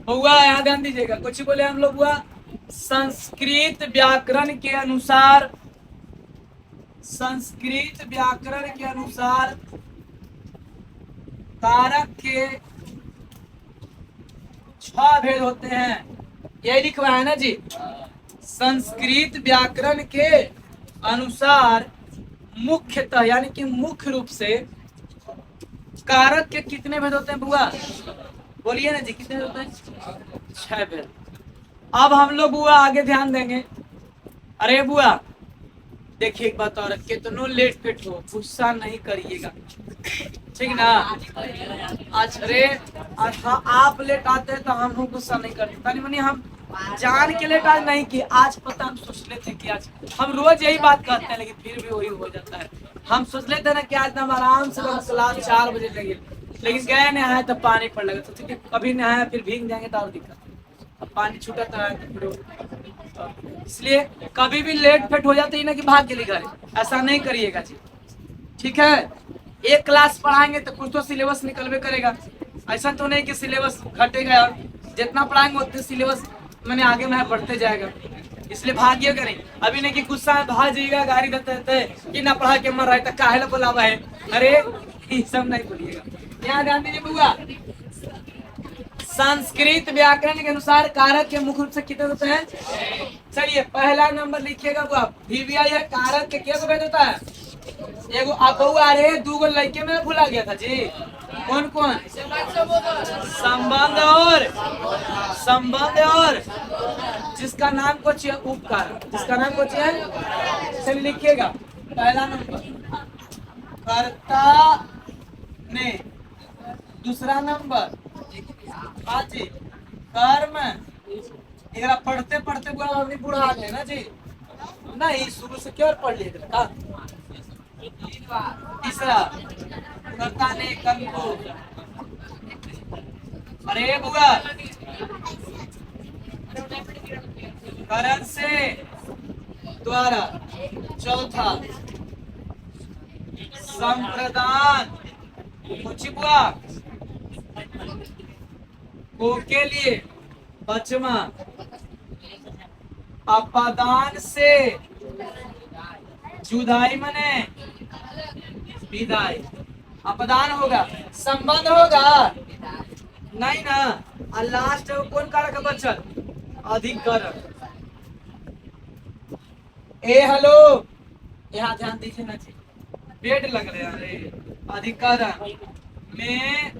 हुआ, यहाँ ध्यान दीजिएगा, कुछ बोले हम लोग हुआ। संस्कृत व्याकरण के अनुसार, संस्कृत व्याकरण के अनुसार कारक के 6 भेद होते हैं, यही लिखवा है ना जी। संस्कृत व्याकरण के अनुसार मुख्यतः यानी कि मुख्य रूप से कारक के कितने भेद होते हैं बुआ? बोलिए ना जी, कितने भेद होते हैं? 6 भेद। अब हम लोग बुआ आगे ध्यान देंगे। अरे बुआ देखिए एक बात और, कितनों लेट फिट हो गुस्सा नहीं करिएगा, ठीक ना? आज अरे हाँ, आप लेट आते हैं तो हम लोग गुस्सा नहीं करते, तनी मनी हम जान के लेट आज नहीं कि आज पता हम सोच लेते कि आज हम रोज यही बात कहते हैं, लेकिन फिर भी वही हो जाता है। हम सोच लेते ना कि आज हम आराम से क्लास 4 बजे लगे, लेकिन गए नहाए तो पानी पड़ लगा, तो कभी नहाया फिर भीग जाएंगे तो और दिक्कत। अब पानी छूटा तो है तो फिर, इसलिए कभी भी लेट फेट हो जाते ही ना कि भाग के लिए घर, ऐसा नहीं करिएगा जी, ठीक है? एक क्लास पढ़ाएंगे तो कुछ तो सिलेबस निकलवे करेगा, ऐसा तो नहीं कि सिलेबस घटेगा, और जितना पढ़ाएंगे उतने सिलेबस मैंने आगे में बढ़ते जाएगा, इसलिए भागिए करें। अभी नहीं कि गुस्सा में भाग जाइएगा, गाड़ी देते देते कि ना पढ़ा के मर रहा है तो काहे बोलावा है, अरे ये सब नहीं बोलिएगा। यहाँ ध्यान दीजिए बुआ, संस्कृत व्याकरण के अनुसार कारक के मुख्य रूप से कितने होते हैं? चलिए पहला नंबर लिखिएगा बुआ, वीवीआई है, कारक के क्या भेद होता है? एगो अब अरे 2 गो लड़के में भूला गया था जी, कौन कौन? संबंध और जिसका नाम कुछ है उपकार, जिसका नाम कुछ है, चलिए लिखिएगा पहला नंबर कर्ता ने, दूसरा नंबर जी कर्म, एकरा पढ़ते पढ़ते बुढ़ा गए ना जी, नहीं शुरू से क्यों पढ़ लिए? तीसरा कर्ता ने कर्म को, अरे बुआ करण से द्वारा, चौथा संप्रदान कुछ बुआ को के लिए, पांचवा अपादान से जुदाई मने विदाई, अपदान होगा, संबंध होगा नहीं ना, और लास्ट कौन कारक बचल? अधिकरण। ए हेलो यहाँ ध्यान दीजिए ना जी, पेट लग रहे अरे, अधिकरण में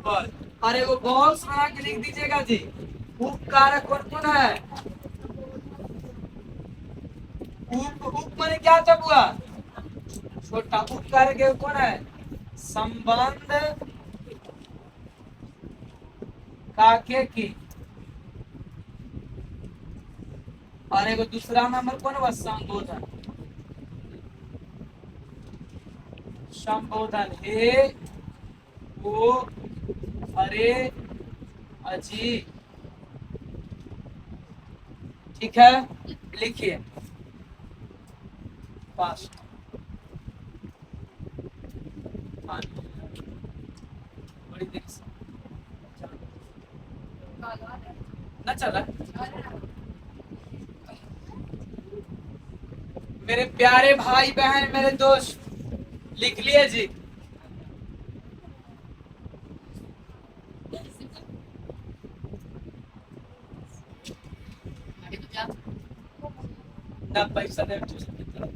पर, अरे वो बॉक्स बना के लिख दीजिएगा जी, उपकारक कौन कौन है? उप माने क्या था बुआ? छोटा। उपकारक कौन है? संबंध काके की, और एगो दूसरा नंबर कौन हुआ? संबोधन। संबोधन हे वो अरे अजी, ठीक है? लिखिए पास बड़ी देर से ना चला। मेरे प्यारे भाई बहन मेरे दोस्त लिख लिए जी, ना पैसा दे जितना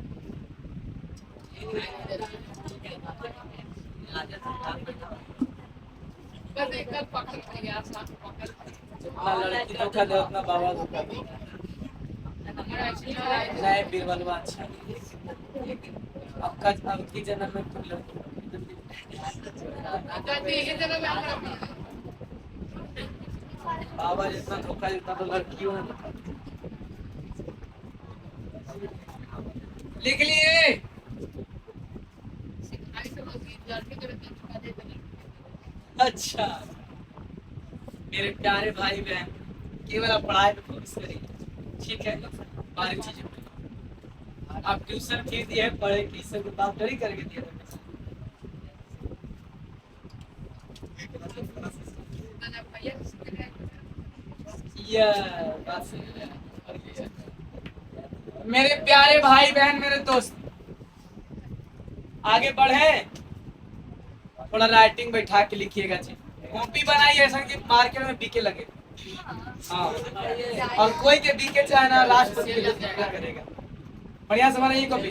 लड़की धोखा दे उतना बाबा धोखा दे, नहीं बीरबलवा अच्छा, अब की जन्म में तुम लोग बाबा जितना धोखा जितना तो लड़कियों ने लिख लिए। अच्छा मेरे प्यारे भाई बहन केवल पढ़ाई पे फोकस करिए, ठीक है? बाकी चीजें आप ट्यूशन फीस दिए, पढ़े ट्यूशन की बात नहीं करके दिए, ये बात सही है। मेरे प्यारे भाई बहन मेरे दोस्त, आगे बढ़े, थोड़ा राइटिंग बैठा के लिखिएगा जी। कॉपी बनाइए ऐसा कि मार्केट में बिके लगे। हाँ, और कोई के बिके चाहे ना, लास्ट तक के लिए क्या करेगा। बढ़िया से बनाइए कॉपी।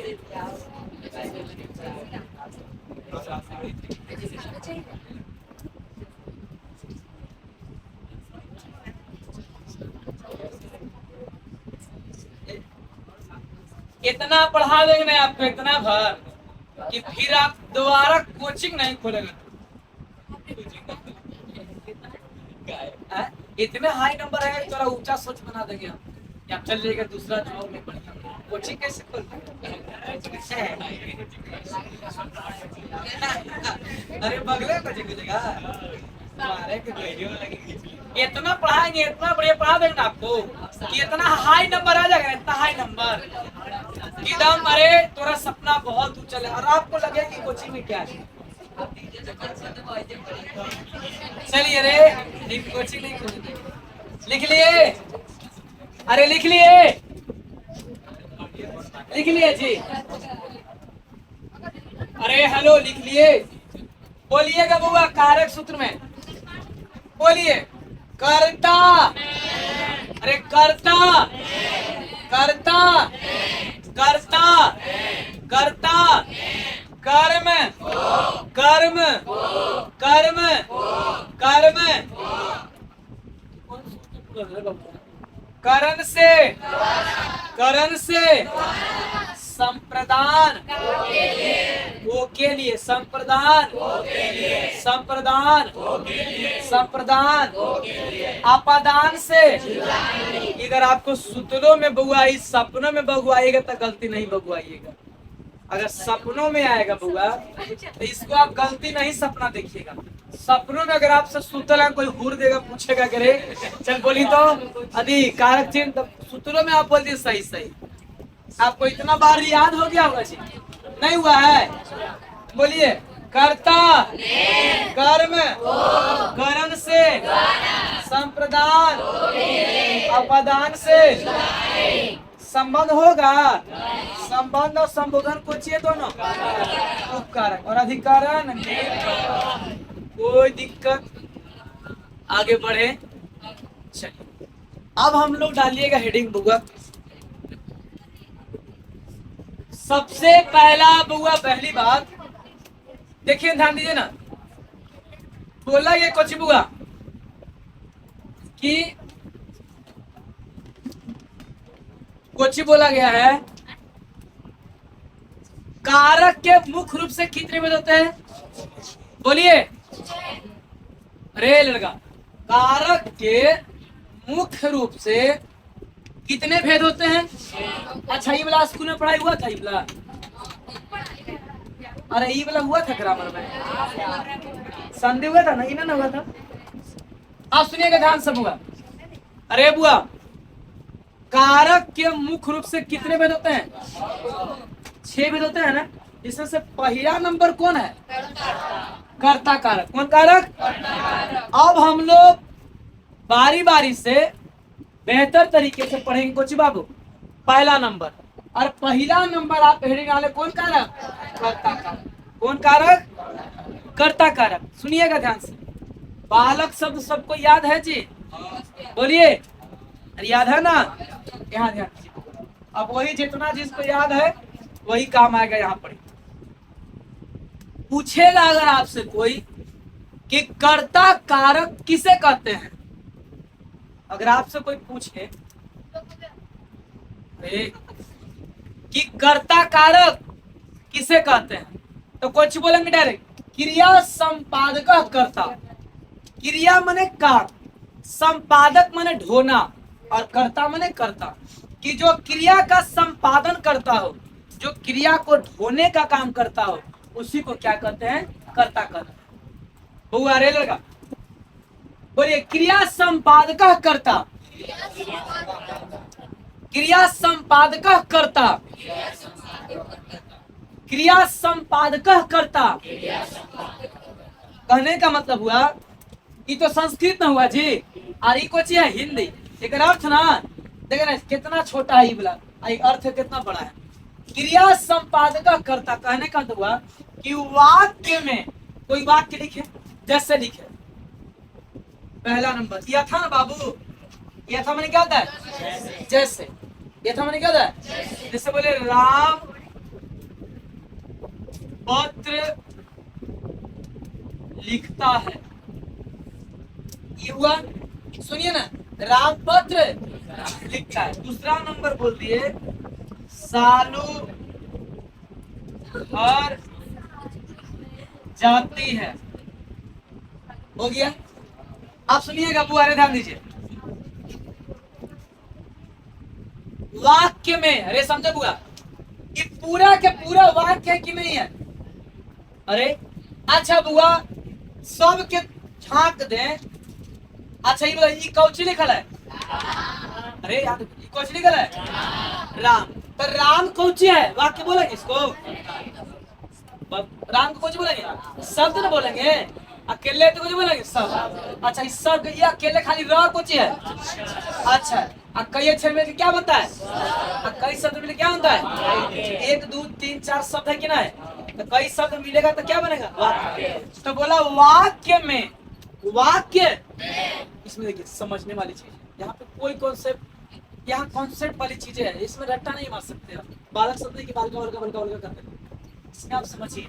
इतना पढ़ा देंगे ना आपको, इतना भर कि फिर आप दोबारा कोचिंग नहीं खोलेंगे। इतने हाई नंबर है, थोड़ा ऊंचा सोच बना देंगे हम, या चल जाएगा दूसरा जॉब में बढ़िया। कोचिंग कैसे खोलते? अरे बगले कोचिंग की जगह इतना पढ़ाएंगे, इतना बढ़िया पढ़ा देंगे आपको कि इतना हाई नंबर आ जाएगा, इतना हाई नंबर कि दम, अरे तोरा सपना बहुत ऊंचा है और आपको लगे कि कोचिंग में क्या है। चलिए रे, कोचिंग नहीं खोलेंगे। लिख लिए? अरे लिख लिए? लिख लिए जी? अरे हेलो, लिख लिए? बोलिएगा बुआ, कारक सूत्र में बोलिए। कर्ता, अरे कर्ता, कर्ता, कर्ता, कर्ता, कर्म, कर्म, कर्म, कर्म, करण से, करण से, संप्रदान, वो के लिए, संप्रदान, संप्रदान, संप्रदान, अपादान से। अगर आपको सूत्रों में बउआई, सपनों में बउआइएगा तो गलती नहीं बउआइएगा। अगर सपनों में आएगा बुआ तो इसको आप गलती नहीं सपना देखिएगा। सपनों में अगर आपसे सूत्र कोई हुर देगा, पूछेगा करे चल बोली तो अभी कारक चिन्ह, तो सूत्रों में आप बोल दिए सही सही। आपको इतना बार याद हो गया होगा जी? नहीं हुआ है? बोलिए। कर्ता, कर्म, करण से, संप्रदान, अपादान से संबंध होगा। संबंध और संबोधन को चाहिए दोनों, उपकारक और अधिकरण। कोई दिक्कत, आगे बढ़े। चलिए अब हम लोग डालिएगा हेडिंग बुआ। सबसे पहला बुआ, पहली बात देखिए, ध्यान दीजिए ना। बोला ये कुछ बुआ कि कुछ बोला गया है, कारक के मुख्य रूप से कितने भेद होते हैं? बोलिए। अरे लड़का, कारक के मुख्य रूप से कितने भेद होते हैं? अच्छा, ये वाला स्कूल में पढ़ाई हुआ था? ये वाला, अरे ये वाला हुआ था ग्रामर में, संधि हुआ था ना? इन्हें ना हुआ था? आप सुनिएगा ध्यान से बुआ। अरे बुआ, कारक के मुख्य रूप से कितने भेद होते हैं? 6 भेद होते हैं ना। इसमें से पहला नंबर कौन है? कर्ता कारक। कौन कारक? अब हम लोग बारी बारी से बेहतर तरीके से पढ़ेंगे कोची बाबू। पहला नंबर, और पहला नंबर आप हेडिंग डाले, कौन कारक? कर्ता कारक। कौन कारक? कर्ता कारक। सुनिएगा ध्यान से। बालक शब्द सबको याद है जी? बोलिए। याद है ना? यहाँ ध्यान दीजिए। अब वही जितना जिसको याद है वही काम आएगा यहाँ पर। पूछेगा अगर आपसे कोई कि कर्ता कारक किसे कहते हैं, अगर आपसे कोई पूछे कि कर्ता कारक किसे कहते हैं, तो कुछ बोलेंगे डायरेक्ट, क्रिया संपादक कर्ता। क्रिया माने काम, संपादक माने ढोना, और कर्ता माने कर्ता। कि जो क्रिया का संपादन करता हो, जो क्रिया को ढोने का काम करता हो, उसी को क्या कहते हैं? कर्ता कहते हैं। हुआ रे लड़का? बोलिए। क्रिया संपादक कर्ता, क्रिया संपादक कर्ता, क्रिया संपादक कर्ता। कहने का मतलब हुआ ये तो संस्कृत में हुआ जी, और ये कुछ है हिंदी। एक अर्थ ना देखो ना कितना छोटा है ये वाला, अर्थ कितना बड़ा है। क्रिया संपादक करता, कहने का मतलब हुआ कि वाक्य में कोई वाक्य लिखे, जैसे लिखे पहला नंबर यथा ना बाबू, यथा मैंने क्या होता है जैसे, यथा मैंने क्या होता है जैसे बोले राम पत्र लिखता है, ये हुआ। सुनिए ना, राम पत्र लिखता है। दूसरा नंबर बोल दिए सालू घर जाती है, हो गया। आप सुनिएगा बुआरे, ध्यान दीजिए। वाक्य में, अरे समझो बुआ, ये पूरा के पूरा वाक्य है कि नहीं है? अरे अच्छा बुआ, सब के झांक दें। अच्छा ये कौची लिखल है? अरे यार ये कौची लिखल है? राम। तो राम कौची है? वाक्य बोलेंगे इसको? राम को कौची बोलेंगे? शब्द ना बोलेंगे, अकेले तो कुछ बोलेंगे सब। अच्छा इस सब ये अकेले खाली र कौची है? अच्छा कई अक्षर में क्या बनता है? कई शब्द मिले क्या बनता है? 1 2 3 4 शब्द है कि ना है? तो कई शब्द मिलेगा तो क्या बनेगा? वाक्य। तो बोला वाक्य में, वाक्य इसमें देखिए समझने वाली चीज, यहाँ पे कोई कॉन्सेप्ट, यहाँ कॉन्सेप्ट वाली चीजें है, इसमें रट्टा नहीं मार सकते आप। बालक शब्द की बालका बलका बलका बलका करते हैं, इसमें आप समझिए।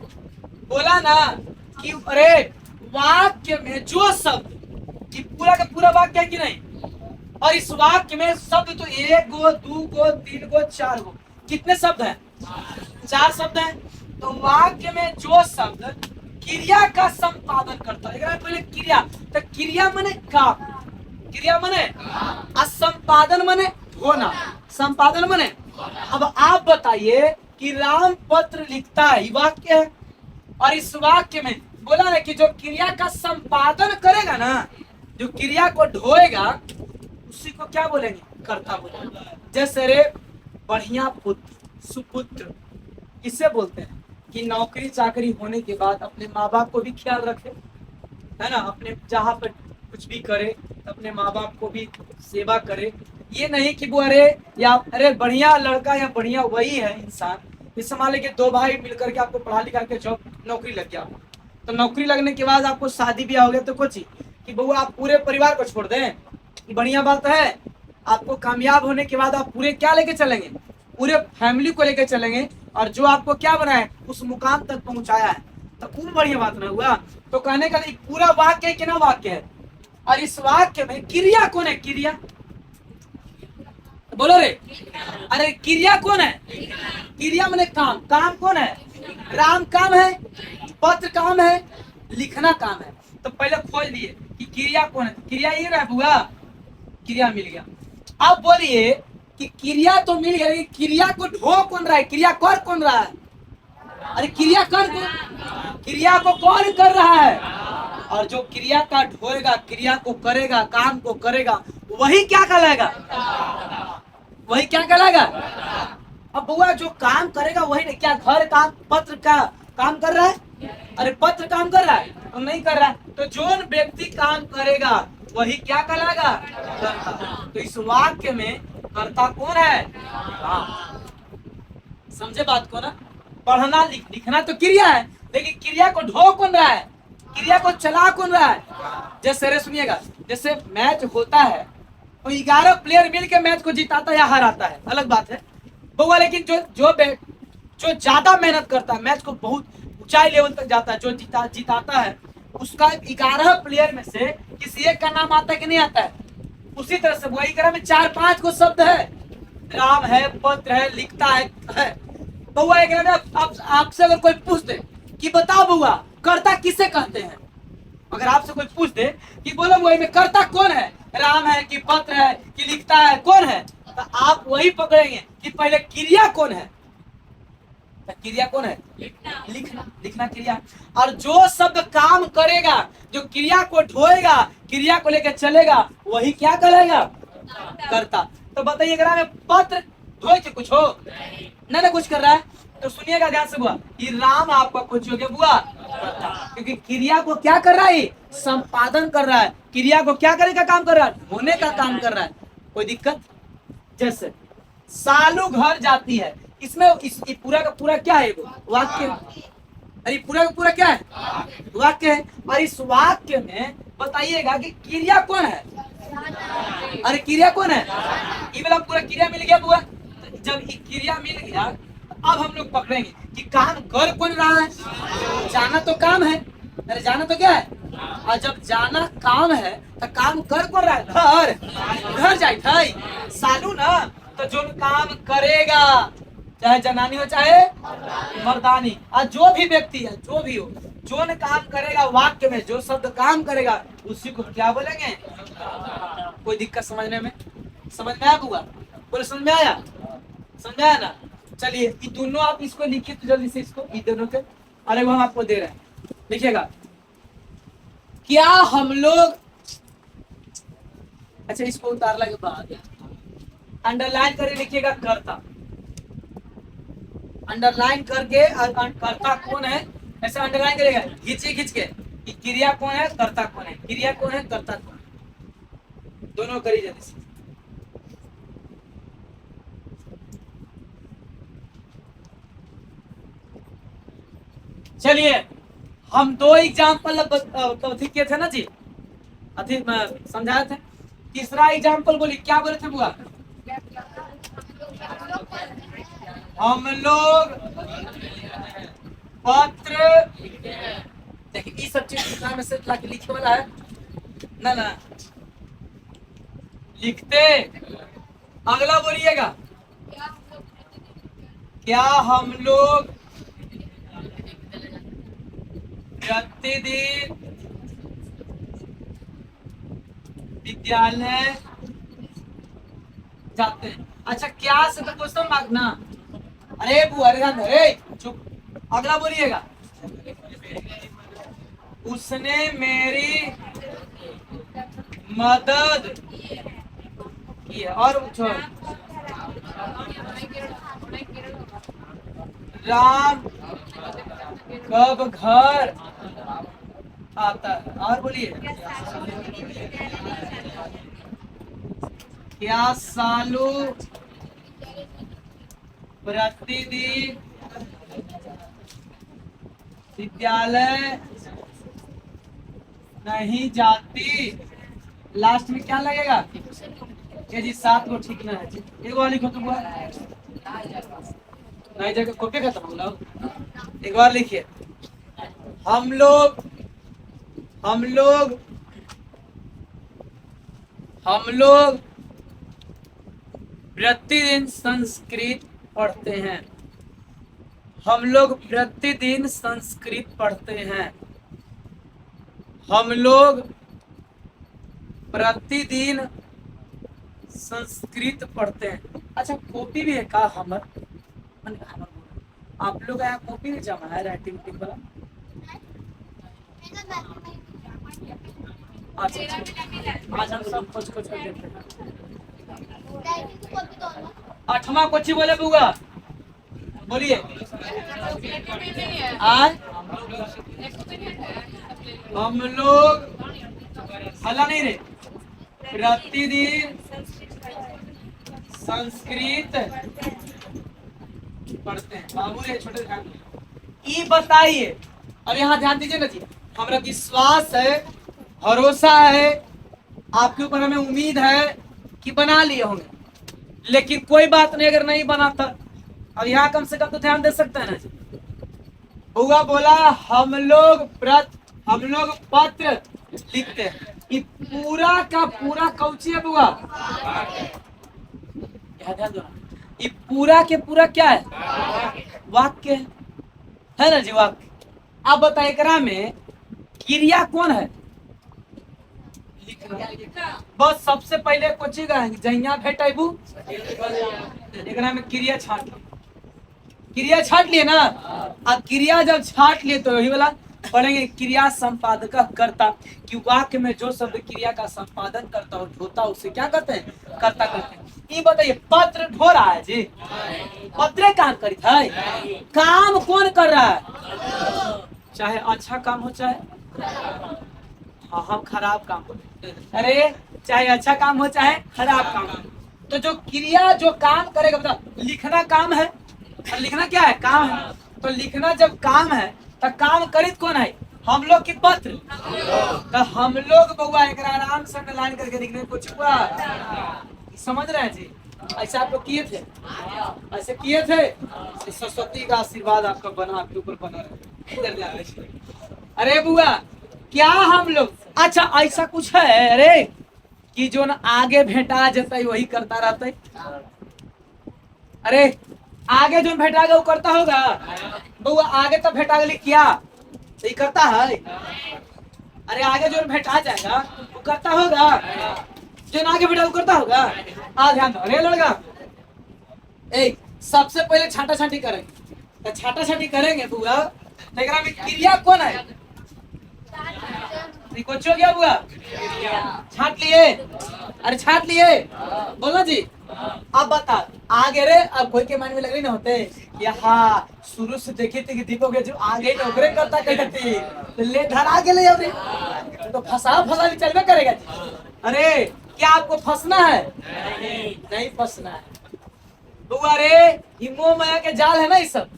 बोला ना कि अरे वाक्य में जो शब्द, कि पूरा का पूरा वाक्य है कि नहीं, और इस वाक्य में शब्द तो 1 गो 2 गो 3 गो 4 गो, कितने शब्द हैं? 4 शब्द हैं। तो वाक्य में जो शब्द क्रिया का संपादन करता है, पहले क्रिया, तो क्रिया माने काम, क्रिया माने संपादन माने होना, संपादन माने। अब आप बताइए कि राम पत्र लिखता है, ये वाक्य है, और इस वाक्य में बोला है कि जो क्रिया का संपादन करेगा ना, जो क्रिया को ढोएगा, उसी को क्या बोलेंगे? कर्ता बोलेंगे। जैसे रे बढ़िया पुत्र, सुपुत्र, किससे बोलते हैं? कि नौकरी चाकरी होने के बाद अपने माँ बाप को भी ख्याल रखे, है ना, अपने जहाँ पर कुछ भी करे अपने माँ बाप को भी सेवा करे। ये नहीं कि वो अरे बढ़िया लड़का या बढ़िया वही है इंसान, इस मान लीजिए 2 भाई मिलकर के आपको पढ़ा लिखा के जॉब नौकरी लग गया, तो नौकरी लगने के बाद आपको शादी ब्याह हो गया, तो कुछ कि बउआ आप पूरे परिवार को छोड़ दें, बढ़िया बात है। आपको कामयाब होने के बाद आप पूरे क्या लेके चलेंगे? पूरे फैमिली को लेके चलेंगे, और जो आपको क्या बनाए उस मुकाम तक पहुंचाया है, तो वो बढ़िया बात ना हुआ। तो कहने का पूरा वाक्य कितना वाक्य है, और इस वाक्य में क्रिया कौन है? क्रिया बोलो रे, अरे क्रिया कौन है? क्रिया माने काम, काम कौन है? राम काम है, पत्र काम है, लिखना काम है। तो पहले खोज लिए कि क्रिया कौन है। क्रिया ये रहा बुआ, क्रिया मिल गया। अब बोलिए कि क्रिया तो मिल गया, लेकिन क्रिया को ढो कौन रहा है? क्रिया कर कौन रहा है? अरे क्रिया कर कौन? क्रिया को कौन कर रहा है? और जो क्रिया का ढोएगा, क्रिया को करेगा, काम को करेगा, वही क्या कहलाएगा? वही क्या कहलाएगा? अब बुआ जो काम करेगा वही नहीं, क्या घर काम पत्र का काम कर रहा है? अरे पत्र काम कर रहा है? तो नहीं कर रहा है। तो जो व्यक्ति काम करेगा वही क्या कहलाएगा? कर्ता। तो इस वाक्य में कर्ता कौन है? राम। समझे बात को ना? पढ़ना लिखना तो क्रिया है, लेकिन क्रिया को ढो कौन रहा है? क्रिया को चला कौन रहा है? जैसे रे सुनिएगा, जैसे मैच होता है तो 11 प्लेयर मिलकर मैच को जिताता या हराता है, अलग बात है बउआ। लेकिन जो ज्यादा मेहनत करता है, मैच को बहुत ऊंचाई लेवल तक जाता है, जो जिताता है, उसका 11 प्लेयर में से किसी एक का नाम आता है कि नहीं आता है? उसी तरह से बुआ 11 में 4-5 को शब्द है, राम है, पत्र है, लिखता है। बउआ एक आपसे अगर कोई पूछ दे कि बताओ बउआ कर्ता किसे कहते हैं, अगर आपसे कोई पूछ दे कि बोलो बुआ में कर्ता कौन है, राम है कि पत्र है कि लिखता है, कौन है, तो आप वही पकड़ेंगे कि पहले क्रिया कौन है। तो क्रिया कौन है? लिखना क्रिया। और जो शब्द काम करेगा, जो क्रिया को ढोएगा, क्रिया को लेकर चलेगा, वही क्या कहलाएगा? कर्ता। तो बताइए अगर हमें पत्र ढोए के कुछ हो ना कुछ कर रहा है, तो सुनिएगा ध्यान से बुआ, ये राम आपका कुछ हो गया बुआ, क्योंकि क्रिया को क्या कर रहा है, संपादन कर रहा है, क्रिया को क्या करने का काम कर रहा है, होने का काम कर रहा है। कोई दिक्कत? जैसे सालू घर जाती है, इसमें ये पूरा का पूरा क्या है, वाक्य। अरे पूरा का पूरा क्या है, वाक्य है। और इस वाक्य में बताइएगा कि क्रिया कौन है, अरे क्रिया कौन है, ये वाला पूरा क्रिया मिल गया बुआ। जब ये क्रिया मिल गया, अब हम लोग पकड़ेंगे कि काम कर कौन रहा है, जाना तो काम है, अरे जाना तो क्या है, और जब जाना काम है तो काम कर कौन रहा है, घर जाए थे सालू ना, तो जो काम करेगा चाहे जनानी हो चाहे मर्दानी, और जो भी व्यक्ति है जो भी हो, जो न काम करेगा वाक्य में, जो शब्द काम करेगा उसी को क्या बोलेंगे। कोई दिक्कत समझने में, समझ में आया बुआ, बोले समझ में आया, समझ आया ना। चलिए ये दोनों आप इसको लिखिए तो जल्दी से, इसको ये दोनों के, अरे वो हम आपको दे रहे हैं, लिखिएगा। क्या हम लोग, अच्छा इसको उतारने के बाद अंडरलाइन करके लिखिएगा कर्ता, अंडरलाइन करके, कर्ता कौन है ऐसे अंडरलाइन करेगा, खींच के कि क्रिया कौन है, कर्ता कौन है, क्रिया कौन है, कर्ता कौन है, दोनों करी जल्दी से। चलिए हम दो एग्जाम्पल अथी किए थे ना जी, अथी समझाए थे। तीसरा एग्जाम्पल बोली, क्या बोले थे बुआ, हम लोग पत्र, देखिए ये सब चीज में से लाके लिखे वाला है ना, ना लिखते। अगला बोलिएगा, क्या हम लोग प्रतिदिन विद्यालय जाते हैं। अच्छा क्या से तो क्वेश्चन मांगना, अरे बुआ अरे चुप, अगला बोलिएगा, उसने मेरी मदद की है, और राम कब घर आता है, और बोलिए, क्या सालू प्रतिदिन विद्यालय नहीं जाती। लास्ट में क्या लगेगा, ये जी 7 को ठीक ना है जी, एक बार लिखो तो बुआ, नहीं जगह कॉपी खत्म हो, एक बार लिखिए, हम लोग प्रतिदिन संस्कृत पढ़ते हैं, हम लोग प्रतिदिन संस्कृत पढ़ते हैं, हम लोग प्रतिदिन संस्कृत पढ़ते हैं। अच्छा कॉपी भी है का, हमर आप लोग यहाँ कॉपी भी जमा है राइटिंग टिक वाला, अच्छा आज हम सब कुछ करते हैं। 8वां कोची बोले बुआ, बोलिए आज हम लोग हला नहीं रे, प्रतिदिन संस्कृत पढ़ते हैं। बाबू रे छोटे ध्यान, ये बताइए, और यहाँ ध्यान दीजिए ना जी, हमारा विश्वास है, भरोसा है आपके ऊपर, हमें उम्मीद है कि बना लिए होंगे, लेकिन कोई बात नहीं अगर नहीं बनाता, अब यहाँ कम से कम तो ध्यान दे सकते हैं ना जी। बुआ बोला हम लोग पत्र लिखते हैं, ये पूरा का पूरा कौची है बुआ, ध्यान दो, ये पूरा के पूरा क्या है, वाक्य है ना जी, वाक्य। अब बताइए एकरा में क्रिया कौन है, बस सबसे पहले कोची कहेंगे, जहिया भेटबू एकरा में क्रिया छाट लिए, क्रिया छाट लिए ना, अब क्रिया जब छाट लिए तो वही वाला पढ़ेंगे क्रिया संपादक कर्ता, कि वाक्य में जो शब्द क्रिया का संपादन करता हो ढोता उसे क्या कहते हैं? कर्ता कहते हैं। ये बताइए पत्र ढो रहा है जी, पत्रे काम करी है, काम कौन कर रहा है? चाहे अच्छा काम हो चाहे हाँ खराब काम हो, अरे चाहे अच्छा काम हो चाहे खराब काम हो, तो जो क्रिया जो काम करेगा बता, लिखना काम है, और लिखना क्या है? काम है। तो लिखना जब काम है तो काम करित कौन है? हम लोग की पत्र। तो हम लोग बउआ एक आराम से लाइन करके लिखने में कुछ हुआ, समझ रहे हैं जी? ऐसे आप लोग किए थे, ऐसे किए थे। सरस्वती का आशीर्वाद आपका बना, आपके ऊपर बना रहे। अरे बुआ क्या हम लोग, अच्छा ऐसा कुछ है अरे कि जो न आगे भेटा जाता है वही करता रहता है? अरे आगे जो भेटा गया वो करता होगा बउआ, आगे तो भेटा गया क्या सही करता है? अरे आगे जो भेटा जाएगा वो करता होगा, जो आगे भेटा वो करता होगा। आ ध्यान दो, अरे लड़का एक सबसे पहले छाटा छाटी करेंगे, तो छाटा छाटी करेंगे बुआ, तो एकरा में क्रिया कौन है? कुछ हो गया बुआ? छाट लिए, अरे छाट लिए, बोलो जी। अब बता आगे रे, अब कोई के मन में लग रही ना होते या हाँ शुरू से देखे थे कि दीपक के जो आगे नौकरी करता कहती तो ले धर आगे ले अब रे, तो फंसा फंसा भी चलवे करेगा जी। अरे क्या आपको फंसना है? नहीं फंसना है बुआ रे, ये मोह माया के जाल है ना, ये सब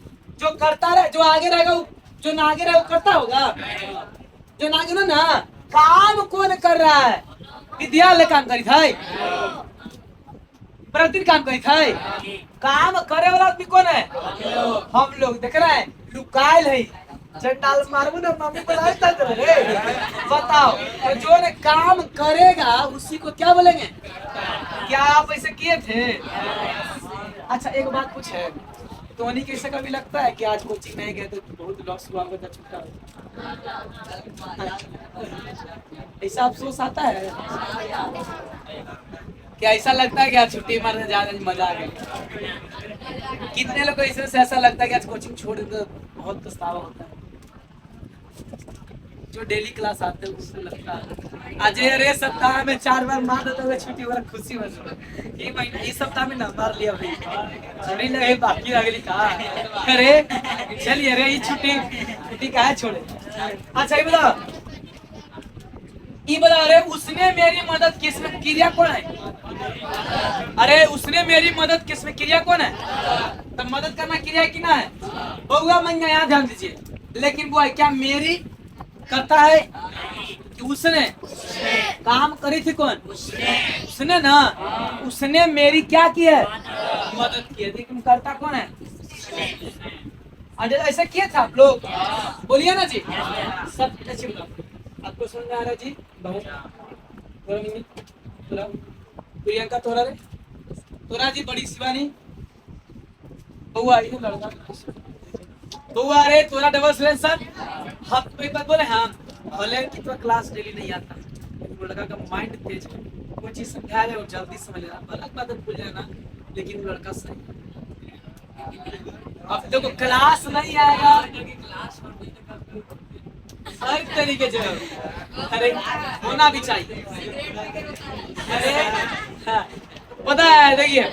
जो करता रहे, जो आगे रहेगा जो ना आगे रहे वो करता होगा, जो ना आगे ना काम कौन कर रहा है? विद्यालय काम करी था, प्रतिदिन काम करी था, काम करे वाला आदमी कौन है? हम लोग। देख रहे हैं लुकायल है, चंडाल मारू ना मम्मी बुलाए तक रे, बताओ तो जो ने काम करेगा उसी को क्या बोलेंगे? क्या आप ऐसे किए थे? अच्छा एक बात कुछ है, तो उन्हीं कैसे कभी लगता है कि आज कोचिंग नहीं गए तो बहुत लॉस हुआ होगा, छुट्टा ऐसा अफसोस आता है क्या? ऐसा लगता है कि आज छुट्टी मारने ज्यादा मजा आ गया? कितने लोग को ऐसा लगता है कि आज कोचिंग छोड़ दे, बहुत पछतावा होता है? जो डेली क्लास आते हैं उसको लगता है आज अरे सप्ताह में 4 बार मार देते हुए छुट्टी वाला खुशी हो जाए, एक महीना इस सप्ताह में ना मार लिया भाई, छोड़ी लगे बाकी अगली कहा अरे चलिए अरे ये छुट्टी का है छोड़े। अच्छा ये बता, ये बता अरे उसने मेरी मदद किसमें क्रिया कौन है? अरे उसने मेरी मदद किसमें क्रिया कौन है? तो मदद करना क्रिया की ना है बउआ, मैं यहाँ ध्यान दीजिए। लेकिन बुआ क्या मेरी करता है कि उसने काम करी थी? कौन? उसने ना, उसने मेरी क्या की है? मदद की है। लेकिन करता कौन है? ऐसा किए थे आप लोग? बोलिए ना जी, सब अच्छी आपको समझ में आ रहा है जी? प्रियंका तोरा रे, तोरा जी बड़ी शिवानी बउआ ये लड़का बउआ रे तोरा डबल सिलेंसर। हम तो एक बात बोले, हम भले कि तो क्लास डेली नहीं आता, लड़का का माइंड तेज है, कोई चीज समझा रहे हो जल्दी समझ लेना, अलग बात भूल जाना, लेकिन लड़का सही। अब देखो क्लास नहीं आएगा हर तरीके से, अरे होना भी चाहिए। अरे हाँ, पता है देखिए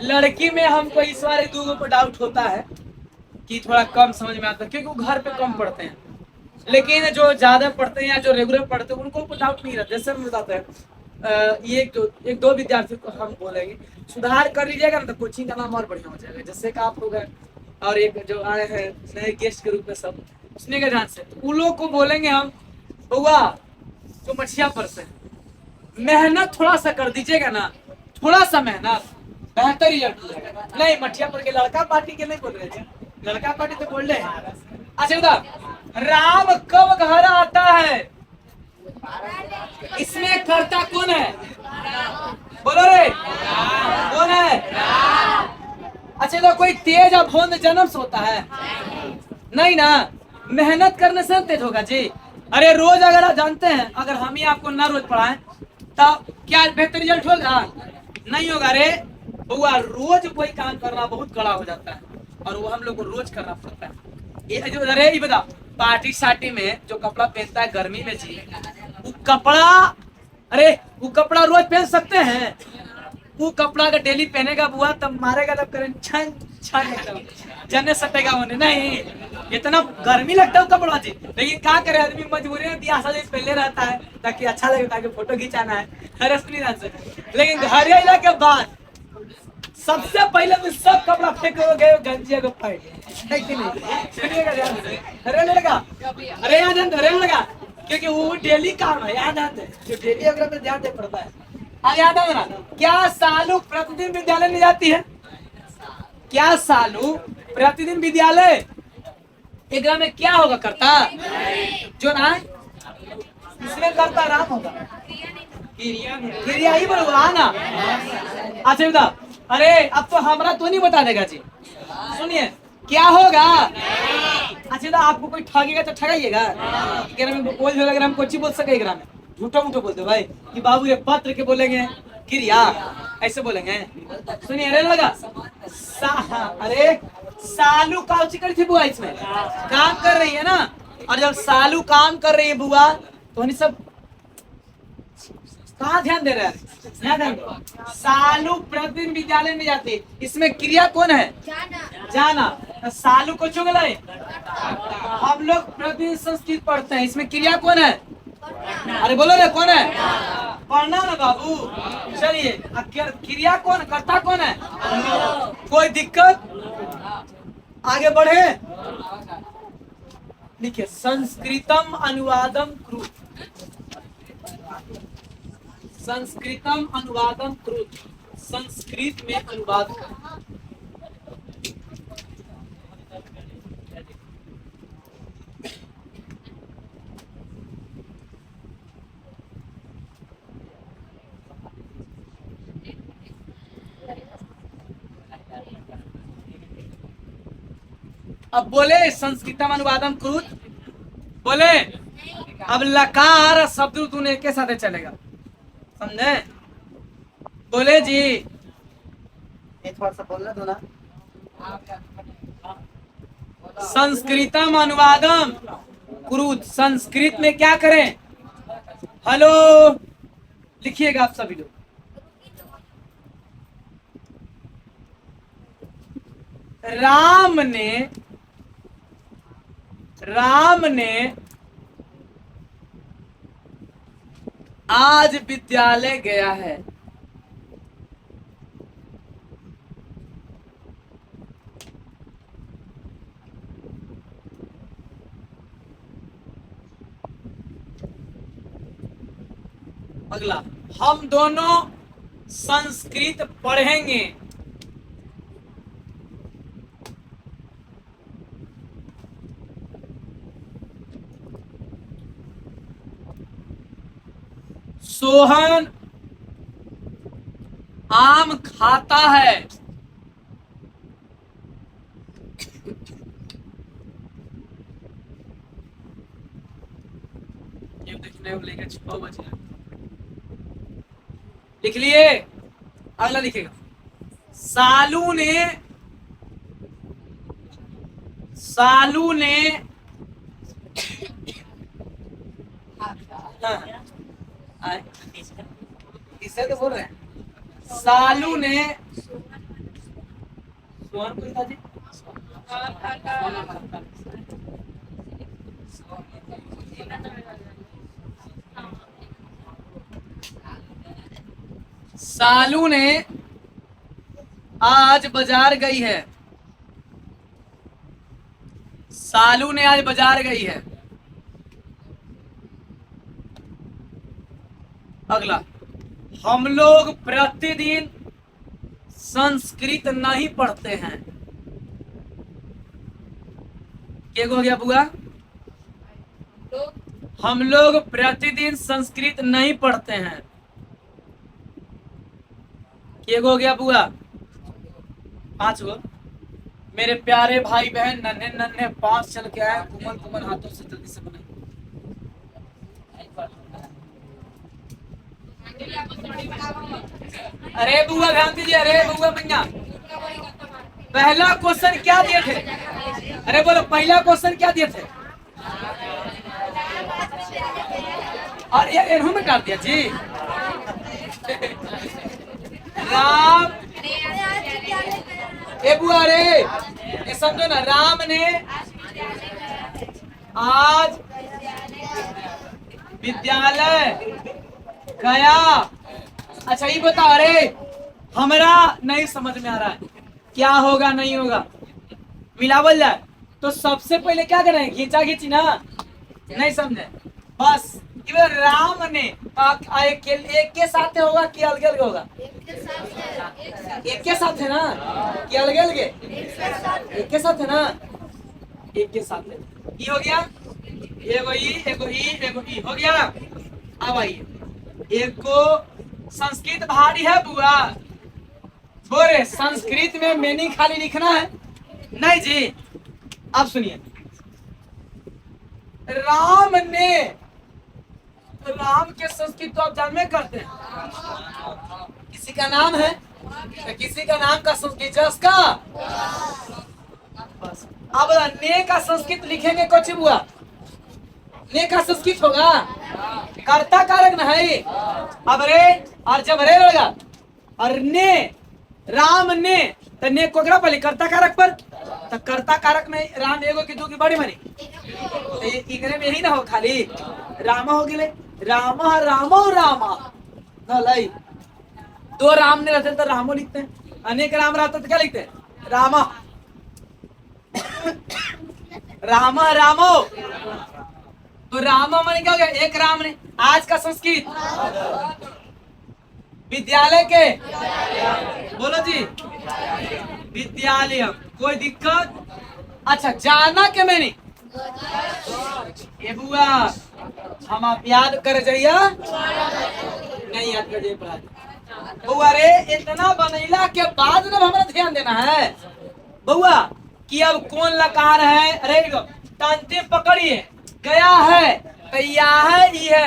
लड़की में हमको इस बार 2 पर डाउट होता है कि थोड़ा कम समझ में आता है, क्योंकि वो घर पे कम पढ़ते हैं, लेकिन जो ज्यादा पढ़ते हैं या जो रेगुलर पढ़ते हैं उनको डाउट नहीं रहता। जैसे हम बताते हैं ये एक दो विद्यार्थी को हम बोलेंगे सुधार कर लीजिएगा ना तो कोचिंग का नाम और बढ़िया हो जाएगा। जैसे कि आप लोग हैं और एक जो आए हैं नए गेस्ट के रूप में सब उसने का जान से, उन लोग को बोलेंगे हम बउआ जो मछिया पर से मेहनत थोड़ा सा कर दीजिएगा ना, थोड़ा सा मेहनत बेहतर रिजल्ट मिलेगा। नहीं मठिया पर के लड़का पार्टी के नहीं बोल रहे थे, लड़का पार्टी तो बोल रहे हैं। अच्छा बता राम कब घर आता है? इसमें करता कौन है? बोलो रे कौन है? अच्छा तो कोई तेज और भोंद जन्म से होता है? नहीं ना, मेहनत करने से तेज होगा जी। अरे रोज अगर आप जानते हैं अगर हम ही आपको ना रोज पढ़ाएं तब क्या बेहतर रिजल्ट होगा? नहीं होगा रे बउआ, रोज कोई काम करना बहुत कड़ा हो जाता है और वो हम लोग को रोज करना पड़ता है। ये जो अरे ये बता पार्टी साटी में जो कपड़ा पहनता है गर्मी में जी, वो कपड़ा, अरे वो कपड़ा रोज पहन सकते हैं? वो कपड़ा अगर डेली पहनेगा बुआ तब मारेगा, तब करें छन छन एकदम जने सटेगा होने नहीं, इतना गर्मी लगता है वो कपड़ा जी। लेकिन क्या करे आदमी, मजबूरी में बियाह शादी पहले रहता है ताकि अच्छा लगे, ताकि फोटो खिंचाना है। अरे सुनी ना से, लेकिन घर आने के बाद सबसे पहले तो सब कपड़ा फेंक गए गंजिया को फाइट है कि नहीं? सुनिएगा ध्यान से, अरे लगा, अरे याद है, अरे लगा, क्योंकि वो डेली काम है, याद है, जो डेली अगर पे ध्यान दे पड़ता है। हाँ याद है ना? क्या सालू प्रतिदिन विद्यालय में जाती है? क्या सालू प्रतिदिन विद्यालय? एक में क्या होगा करता? जो ना इसमें करता राम होगा, क्रिया ही बोलूंगा ना। अच्छा बता, अरे अब तो हमारा तो नहीं बता देगा जी। सुनिए क्या होगा। अच्छा तो आपको कोई ठगेगा तो ठगाइएगा, हम कुछ बोल सके ग्राम में, झूठा मूठा बोलते भाई कि बाबू ये पत्र के बोलेंगे क्रिया, ऐसे बोलेंगे। सुनिए अरे लगा अरे सालू काउची करी थी बुआ, इसमें काम कर रही है ना, और जब सालू काम कर रही है बुआ तो नहीं सब कहाँ ध्यान दे रहे हैं? सालू प्रतिदिन विद्यालय में जाती, इसमें क्रिया कौन है? जाना। तो सालू को चुगला है। हम लोग प्रतिदिन संस्कृत पढ़ते हैं, इसमें क्रिया कौन है? अरे बोलो रे कौन है? पढ़ना ना बाबू। चलिए क्रिया कौन, कर्ता कौन है? कोई दिक्कत? आगे बढ़े, लिखिए संस्कृतम अनुवादम कृत, संस्कृतम अनुवादम कृत, संस्कृत में अनुवाद। अब बोले संस्कृतम अनुवादम कृत, बोले अब लकार शब्द तूने के साथ चलेगा, समझे? बोले जी थोड़ा सा बोलना दो ना। संस्कृतम अनुवादम कृत, संस्कृत में क्या करें? हेलो लिखिएगा आप सभी लोग। राम ने आज विद्यालय गया है। अगला, हम दोनों संस्कृत पढ़ेंगे। सोहन आम खाता है। ये देखने को लेकर 6 बजे लिख लिए। अगला लिखेगा, सालू ने इसे तो बोल रहे हैं, सालू ने सोहन को जी सालू ने आज बाजार गई है। सालू ने आज बाजार गई है। अगला, हम लोग प्रतिदिन संस्कृत नहीं पढ़ते हैं। क्या हो गया बुआ? हम लोग प्रतिदिन संस्कृत नहीं पढ़ते हैं। क्या हो गया बुआ? 5 गो। मेरे प्यारे भाई बहन नन्हे नन्हे 5 चल के आए, कुमल कुमल हाथों से जल्दी से बनाए। अरे बुआ ध्यान दीजिए, अरे बुआ भैया पहला क्वेश्चन क्या दिए थे? अरे बोलो पहला क्वेश्चन क्या दिए थे? और ये इन्हों में डाल दिया जी। राम ए बुआ रे, ये समझो ना, राम ने आज विद्यालय गया। अच्छा ये बता, अरे हमारा नहीं समझ में आ रहा है क्या होगा नहीं होगा, मिलावल जाए तो सबसे पहले क्या करें, खींचा खींची ना, नहीं समझे बस। इधर राम ने एक के साथ होगा कि अलग अलग होगा, एक के साथ है ना कि अलग अलग, एक के साथ है ना, एक के साथ है। ये हो गया, एगो ई हो गया। अब आइए, एक को संस्कृत भारी है बुआ, बोरे संस्कृत में मीनिंग खाली लिखना है नहीं जी। अब सुनिए, राम ने, राम के संस्कृत तो आप जानवे करते हैं, किसी का नाम है तो किसी का नाम का संस्कृत जस का। बस अब ने का संस्कृत लिखेंगे कुछ बुआ, ने का संस्कृत होगा कर्ता कारक न है। अब रे और जब रे लगा और ने, राम ने तो ने कोकरा पहले कर्ता कारक पर, तो कर्ता कारक में राम एगो की दो की बड़ी बनी, तो इकरे में ही ना हो खाली रामा हो गए, रामा रामो रामा न लाई। दो राम ने रहते तो रामो लिखते हैं, अनेक राम रहते तो क्या लिखते हैं, रामा। रामा रामो, तो रामा मैंने क्या हो गया, एक राम ने। आज का संस्कृत विद्यालय के, बोलो जी विद्यालय, कोई दिक्कत। अच्छा जाना के मैंने ये बुआ हम आप याद कर जाइए, नहीं याद कर जाइए बुआ रे, इतना बनैला के बाद ना हमारा ध्यान देना है बुआ कि अब कौन लकार है। अरे तांते पकड़िए, गया है तो या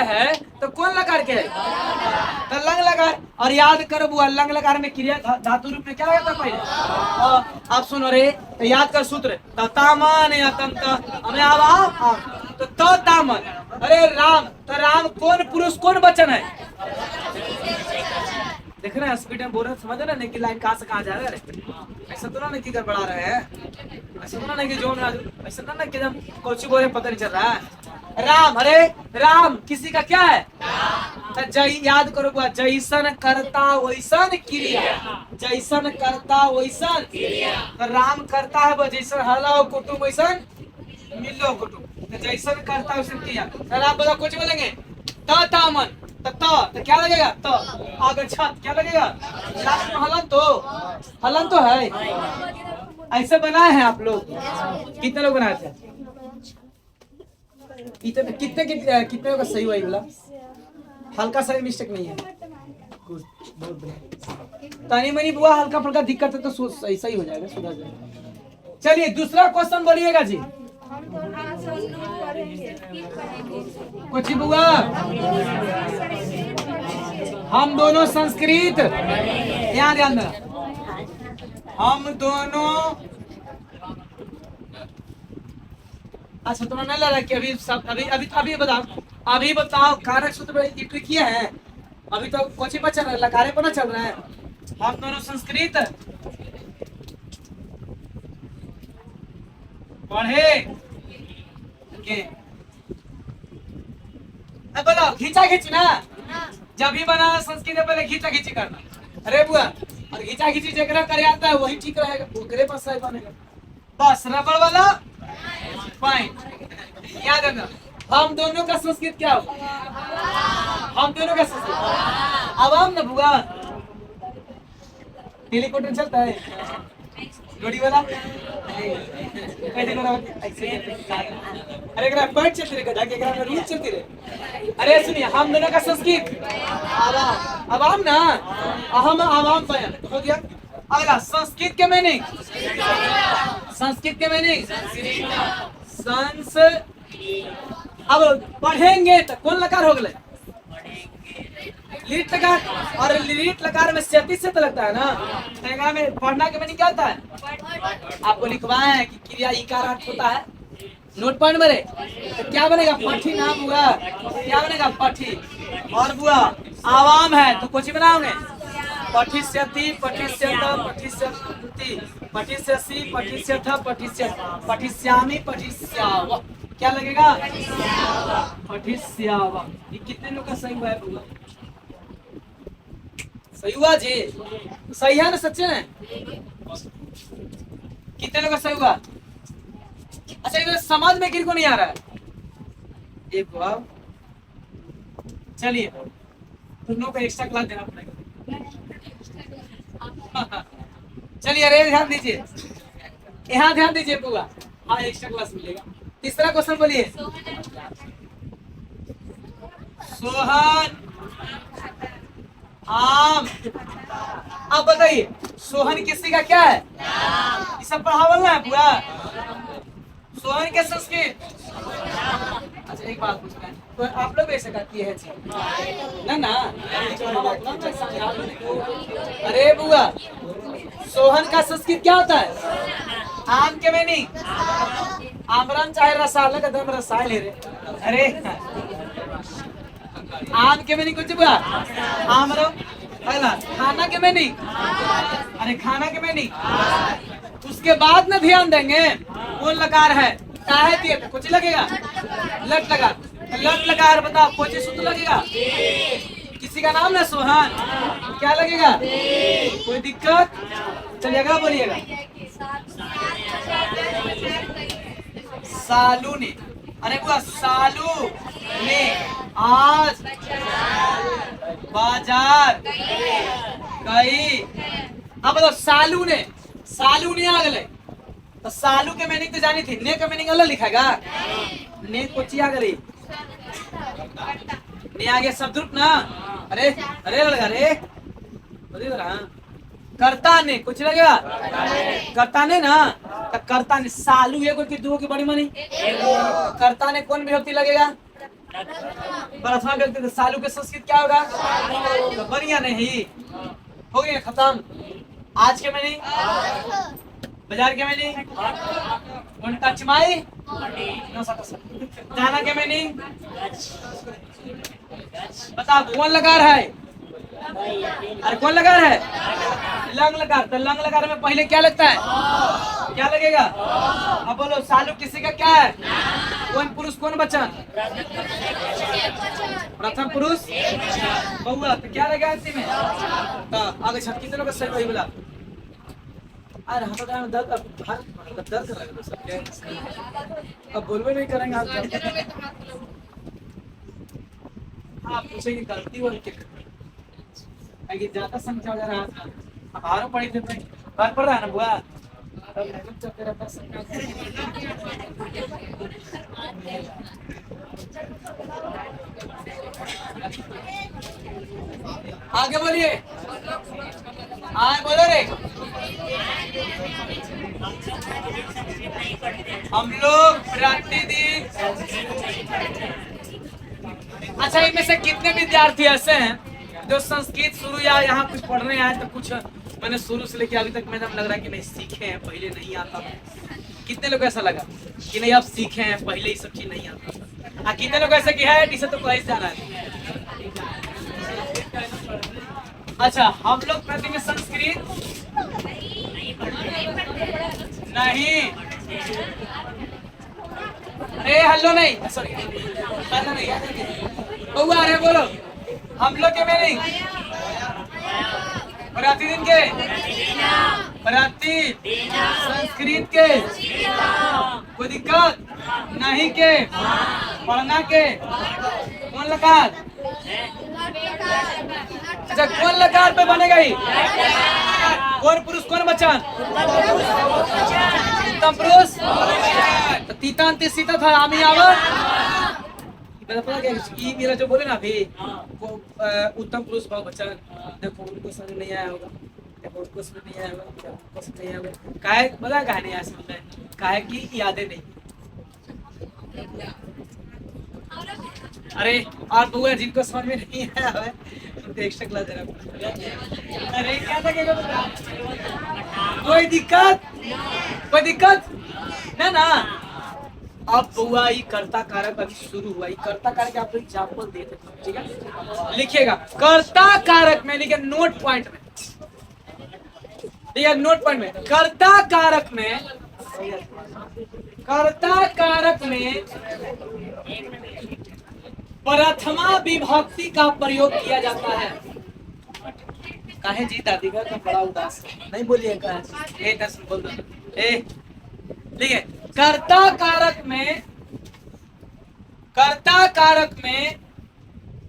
है तो कौन लकार के है, तो लंग लकार। और याद करो बुआ, लंग लकार में क्रिया धातु रूप में क्या रहता है पहले। आप सुनो रे, तो याद कर सूत्र, तामान या तंत हमें तो तामन। अरे राम, तो राम कौन पुरुष कौन वचन है, देख रहे हैं स्पीड में बोल रहे, समझ रहे ना कि लाइन कहाँ से कहाँ जा रहा है। ऐसा तो ना कि गड़बड़ा रहे हैं, ऐसा तो ना कि जो ऐसा तो ना कि हम कोची बोल रहे पता नहीं चल रहा है। राम, अरे राम किसी का क्या है, तो जय याद करो बुआ, जैसन करता वैसन क्रिया, जैसन करता वैसन क्रिया। तो राम करता है जैसन हलो कुटुम वैसन मिलो कुटुम, तो जैसन करता वैसन क्रिया। सर आप बता कुछ बोलेंगे, तामन तो क्या लगेगा, तो आगे छत क्या लगेगा, लास्ट में हलन तो है। ऐसे बनाए हैं आप लोग, कितने लोग बनाए थे, कितने कितने कितने का सही हुआ बोला, हल्का सा मिस्टेक नहीं है, बहुत बढ़िया। तानी मनी बुआ हल्का फुल्का दिक्कत है तो सही हो जाएगा, सुधर जाएगा। चलिए दूसरा क्वेश्चन बोलिएगा जी कुछ बुआ। हम दोनों संस्कृत, यहाँ ध्यान देना, हम दोनों। अच्छा तुम्हें नहीं लग रहा कि अभी सब अभी बताओ कारक सूत्र में किया है, अभी तो कुछ ही बचा रहा, लकारे पर ना चल रहा है। हम दोनों संस्कृत पढ़े के, अब बताओ खींचा खींच ना, जब भी बनाना संस्कृत पहले खींचा खींची करना। अरे बुआ, और खींचा खींची जगह करे आता है वही ठीक रहेगा, ओकरे पास सही बनेगा। बस रबड़ वाला पॉइंट याद रखना। हम दोनों का संस्कृत क्या हो, हम दोनों का संस्कृत आवाम ना बुआ, टेलीपोर्टर चलता है गोड़ी वाला, अरे बैठ चलती रहे गधा के रूट चलती रहे। अरे सुनिए, हम दोनों का संस्कृत आवाम ना, अहम आवाम बयान हो गया। अगला संस्कृत के मीनिंग, संस्कृत के मीनिंग संस। अब पढ़ेंगे तो कौन लकार हो गए, लीट लकार, और लीट लकार में से तो लगता है ना, में पढ़ना के मीनिंग क्या होता है, आपको लिखवाए हैं कि क्रिया इकार अर्थ होता है नोट पॉइंट बने तो क्या बनेगा? पठी ना बुआ, क्या बनेगा? पठी। और बुआ आवाम है तो कुछ बनाओगे? पठिष्यति, पठिष्यत, पठिष्यन्ति, पठिष्यसि, पठिष्यथ, पठिष्यामि, पठिष्याव। क्या लगेगा? पठिष्याव। ये कितने लोग का सही हुआ है बुआ? सही हुआ जी? सही है ना? सच्चे है? कितने लोग का सही हुआ? अच्छा इधर समझ में किनको नहीं आ रहा है? एक हुआ। चलिए तुम लोग को एक्स्ट्रा क्लास देना पड़ेगा। चलिए अरे ध्यान दीजिए, यहाँ ध्यान दीजिए बुआ। हाँ एक्स्ट्रा क्लास मिलेगा। तीसरा क्वेश्चन बोलिए। सोहन आम। अब बताइए सोहन किसी का क्या है? ये सब पढ़ावल है पूरा। सोहन के संस्कृत। अच्छा एक बात पूछना है, तो आप लोग ऐसे करती है ना ना? अरे बुआ सोहन का संस्कृत क्या होता है? आम के मीनिंग आमरन चाहे रसाल का दम रसायल है रे। अरे आम के मीनिंग कुछ बुआ? आमरम पहला। खाना के मीनिंग? अरे खाना के मीनिंग। उसके बाद में ध्यान देंगे कौन लकार है, काहे दिए थे कुछ लगेगा? लट लगा, लट लगा बताओ कुछ सूत्र लगेगा? किसी का नाम ना सोहन, क्या लगेगा? कोई दिक्कत? चलिएगा बोलिएगा। सालू ने, अरे बुआ सालू ने आज बाजार गई। अब बताओ सालू ने आ गए तो सालू के मीनिंग तो जानी थी, ने का मीनिंग अलग लिखाएगा? ने कोची आ गई, ने आ गया शब्द रूप ना। अरे अरे लगा रे कर्ता ने कुछ लगेगा? कर्ता ने ना, तो कर्ता ने सालू है कोई दो की बड़ी मनी। कर्ता ने कौन विभक्ति लगेगा? प्रथमा व्यक्ति। तो सालू के संस्कृत क्या होगा? तो बढ़िया नहीं हो गया खत्म। आज के मैंने बाजार के मैंने टचमाई जाना के मैंने बता कौन लगा रहा है? अरे कौन लगा रहा है? लंग लगा। तो लंग लगा में पहले क्या लगता है? क्या लगेगा? अब बोलो सालू किसी का क्या है? कौन पुरुष कौन वचन? प्रथम पुरुष बहुआ। तो क्या लगेगा इसमें? तो आगे छठ कितने लोग सही वही बोला? अरे हम दर्द दर्द लग सकते अब बोलवे नहीं करेंगे आप पूछेंगे गलती हो ज्यादा संख्या हो जा रहा है। अब हारों पड़ी थे घर पड़ रहा है ना बुआ, चलते रहता आगे बोलिए। हाँ बोलो रे। हम लोग प्रतिदिन, अच्छा इनमें से कितने विद्यार्थी ऐसे हैं जो संस्कृत शुरू या यहाँ कुछ पढ़ने आए? तो कुछ मैंने शुरू से लेके अभी तक मैंने लग रहा है कि नहीं सीखे हैं, पहले नहीं आता। कितने लोग ऐसा लगा कि नहीं आप सीखे हैं, पहले ही सब चीज नहीं आता? कितने लोग ऐसे कि है इसे तो कैसे जाना है? अच्छा हम लोग प्रतिदिन संस्कृत नहीं, अरे हेलो नहीं, सॉरी हेलो नहीं बउआ, अरे बोलो हम लोग के मीनिंग प्रतिदिन के, प्रति संस्कृत के, कोई दिक्कत नहीं के, पढ़ना के, कौन लकार? अच्छा कौन लकार पे बनेगा ही? कौन पुरुष कौन वचन? उत्तम पुरुष। तो तीतांत सीता था आमी आवत। पता क्या ये मेरा जो बोले ना अभी वो उत्तम पुरुष भाव वचन, देखो उनको समझ नहीं आया होगा, देखो उनको समझ नहीं आया होगा, उनको समझ नहीं आया होगा। काहे पता काहे नहीं आया समझ में? काहे की यादें नहीं। अरे और बुआ जिनको समझ में नहीं आया है उनको एक्स्ट्रा क्लास देना पड़ेगा। अरे क्या लगेगा बता? कोई दिक्कत? कोई दिक्कत? ना ना अब हुआ ही कर्ता कारक अभी शुरू हुआ, ही कर्ता कारक आपको एग्जाम्पल दे देते हैं, ठीक है। लिखिएगा कर्ता कारक में, लिखिए नोट पॉइंट में, लिखिए नोट पॉइंट में, कर्ता कारक में, कर्ता कारक में प्रथमा विभक्ति का प्रयोग किया जाता है। काहे जी दादी का बड़ा उदास नहीं बोलिए, काहे ए दस बोल दो ए, देखिए कर्ता कारक में, कर्ता कारक में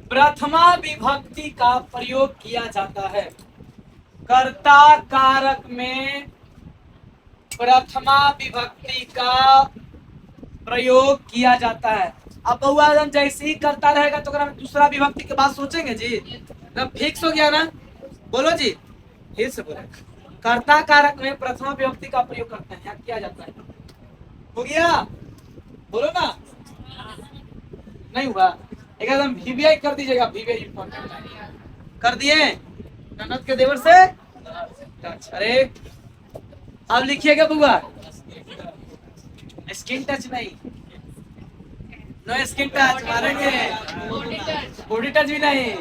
प्रथमा विभक्ति का प्रयोग किया जाता है। कर्ता कारक में प्रथमा विभक्ति का प्रयोग किया जाता है। अब बहुआ जैसे ही करता रहेगा तो अगर दूसरा विभक्ति के बाद सोचेंगे जी, तब फिक्स हो गया ना। बोलो जी, फिर से बोले, कर्ता कारक में प्रथमा विभक्ति का प्रयोग करते हैं, किया जाता है। हो गया, बोलो ना, नहीं हुआ एकदम वीवीआई कर दीजिएगा, वीवीआई इंपॉर्टेंट कर दिए ननद के देवर से। अरे अब लिखिएगा बुआ, स्किन टच नहीं, नो स्किन टच मारेंगे, बॉडी टच भी नहीं,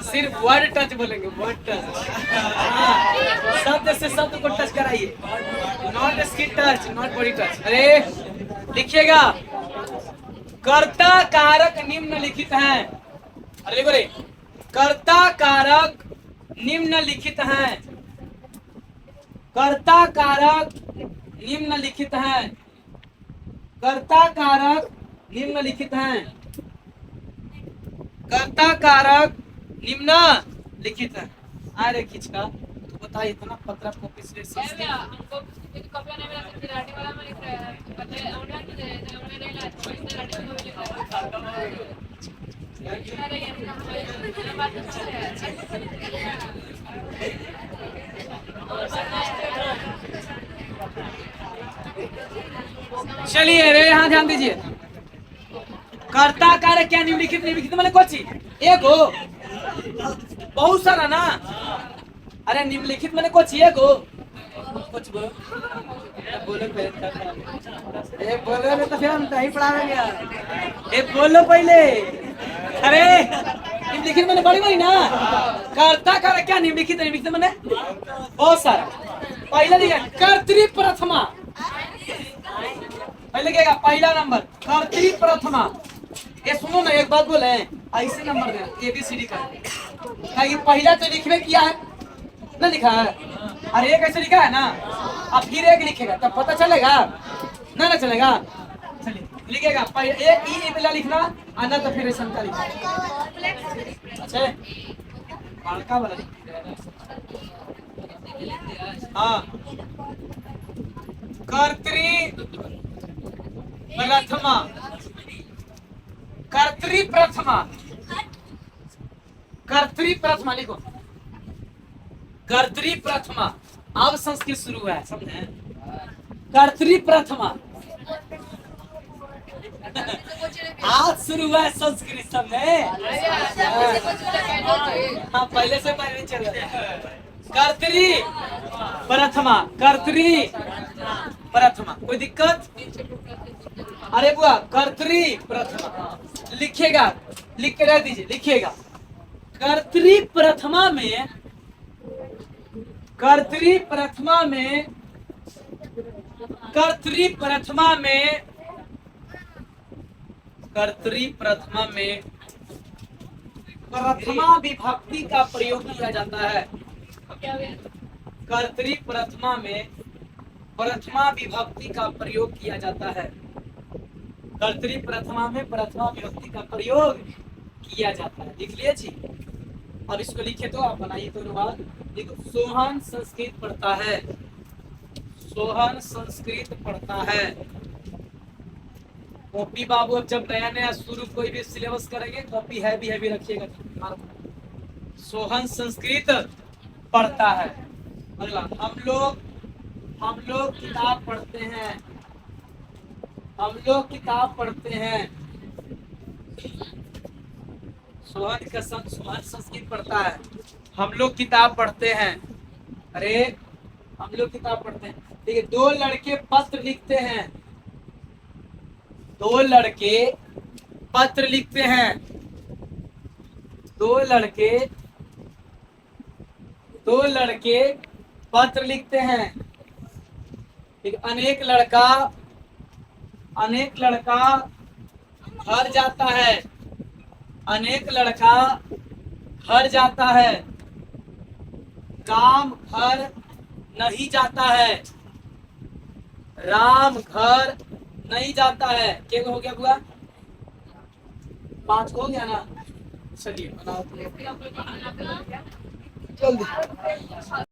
सिर्फ वर्ड टच बोलेंगे, वर्ड टच। शब्द से शब्द को टच कराइए, not skin touch, not body touch. अरे लिखिएगा, कर्ता कारक निम्नलिखित हैं। अरे देखो रे, कर्ता कारक निम्नलिखित हैं, कर्ता कारक निम्नलिखित हैं, कर्ता कारक निम्नलिखित हैं, कर्ता कारक निम्नलिखित हैं। अरे खिंचका तो बताइए, इतना पत्र कॉपी से हमको कॉपी नहीं मिला, सकती राठी वाला में लिख रहा है, पता ऑनलाइन में दे दे, ऑनलाइन नहीं लाया, इसने राठी में लिख रहा है। अरे ये बात तो सही है। चलिए रे, यहाँ ध्यान दीजिए, कर्ता कारक क्या निम्नलिखित, निम्नलिखित मैंने कौन सी एक हो, बहुत सारा ना। अरे निम्नलिखित मैंने कुछ एक हो, कुछ बोलो, बोलो पहले, ए बोलो नहीं तो फिर हम नहीं पढ़ाएंगे यार, ए बोलो पहले। अरे निम्नलिखित मैंने बड़ी बड़ी ना, कर्ता कारक क्या निम्नलिखित, निम्नलिखित मैंने बहुत सारा। पहला लिखा कर्तृ प्रथमा, पहले क्या, पहला नंबर कर्तृ प्रथमा। ये सुनो ना, एक बात बोले, ऐसे नंबर दे ABCD का, पहला तो लिखने किया है ना, लिखा है, अरे एक ऐसे लिखा है ना, अब फिर एक लिखेगा तब पता चलेगा ना, ना चलेगा। चलिए लिखेगा पहले एक ई वाला लिखना, आना तो फिर ऐसा लिखना। अच्छा बड़का वाला हाँ, कर्तृ प्रथमा, कर्तृ प्रथमा, कर्तृ प्रथमा लिखो, कर्तृ प्रथमा। अब संस्कृत शुरू हुआ है, समझे, कर्तृ प्रथमा। आज शुरू हुआ है संस्कृत, समझे। हाँ पहले से पहले चल रहा है, कर्तृ प्रथमा, कर्तृ प्रथमा, कोई दिक्कत? अरे बुआ कर्तृ प्रथमा लिखिएगा, लिख के रख दीजिए, लिखिएगा कर्तृ प्रथमा में, कर्तृ प्रथमा में, कर्तृ प्रथमा में, कर्तृ प्रथमा में प्रथमा विभक्ति का प्रयोग किया जाता है। कर्तृ प्रथमा में प्रथमा विभक्ति का प्रयोग किया जाता है, कर्तृ प्रथमा में प्रथमा विभक्ति का प्रयोग किया जाता है। लिख लिए जी, अब इसको लिखे तो आप बनाइए तो अनुवाद। देखो, सोहन संस्कृत पढ़ता है, सोहन संस्कृत पढ़ता है। कॉपी बाबू अब जब नया नया शुरू कोई भी सिलेबस करेंगे, कॉपी हैवी हैवी रखिएगा। सोहन संस्कृत पढ़ता है। अगला, हम लोग किताब पढ़ते हैं, हम लोग किताब पढ़ते हैं। सोहन संस्कृत पढ़ता है, हम लोग किताब पढ़ते हैं। अरे हम लोग किताब पढ़ते हैं। ठीक है, दो लड़के पत्र लिखते हैं, दो लड़के पत्र लिखते हैं। दो लड़के पत्र लिखते हैं। ठीक, अनेक लड़का घर जाता है। अनेक लड़का घर जाता है। राम घर नहीं जाता है। राम घर नहीं जाता है। क्या हो गया बुआ? 5 हो गया ना? चलिए बनाओ जल्दी।